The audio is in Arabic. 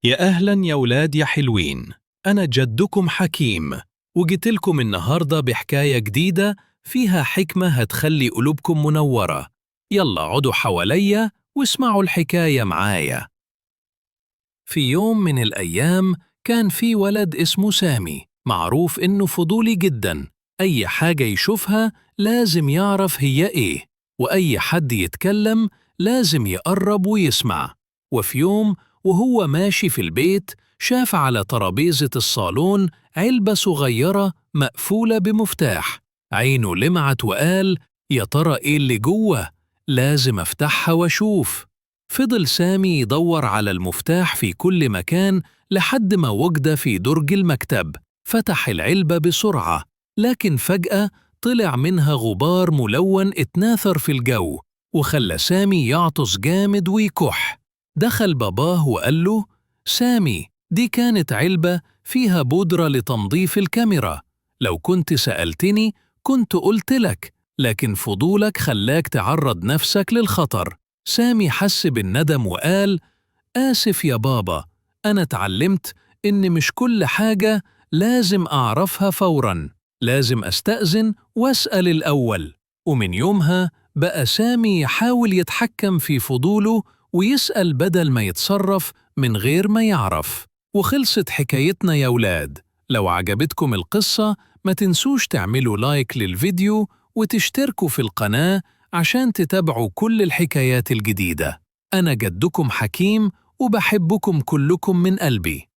يا أهلا يا ولاد يا حلوين. أنا جدكم حكيم، وجيتلكم النهاردة بحكاية جديدة فيها حكمة هتخلي قلوبكم منورة. يلا عدوا حواليا واسمعوا الحكاية معايا. في يوم من الأيام كان في ولد اسمه سامي، معروف إنه فضولي جدا. أي حاجة يشوفها لازم يعرف هي إيه، وأي حد يتكلم لازم يقرب ويسمع. وفي يوم وهو ماشي في البيت شاف على ترابيزة الصالون علبة صغيرة مقفولة بمفتاح. عينه لمعت وقال: يا ترى إيه اللي جوه؟ لازم أفتحها وأشوف. فضل سامي يدور على المفتاح في كل مكان لحد ما وجد في درج المكتب. فتح العلبة بسرعة، لكن فجأة طلع منها غبار ملون اتناثر في الجو، وخلى سامي يعطس جامد ويكح. دخل باباه وقال له: سامي، دي كانت علبة فيها بودرة لتنظيف الكاميرا. لو كنت سألتني كنت قلت لك، لكن فضولك خلاك تعرض نفسك للخطر. سامي حس بالندم وقال: آسف يا بابا، أنا اتعلمت إن مش كل حاجة لازم أعرفها فوراً، لازم أستأذن وأسأل الأول. ومن يومها بقى سامي يحاول يتحكم في فضوله ويسأل بدل ما يتصرف من غير ما يعرف. وخلصت حكايتنا يا ولاد. لو عجبتكم القصة ما تنسوش تعملوا لايك للفيديو وتشتركوا في القناة عشان تتابعوا كل الحكايات الجديدة. أنا جدكم حكيم وبحبكم كلكم من قلبي.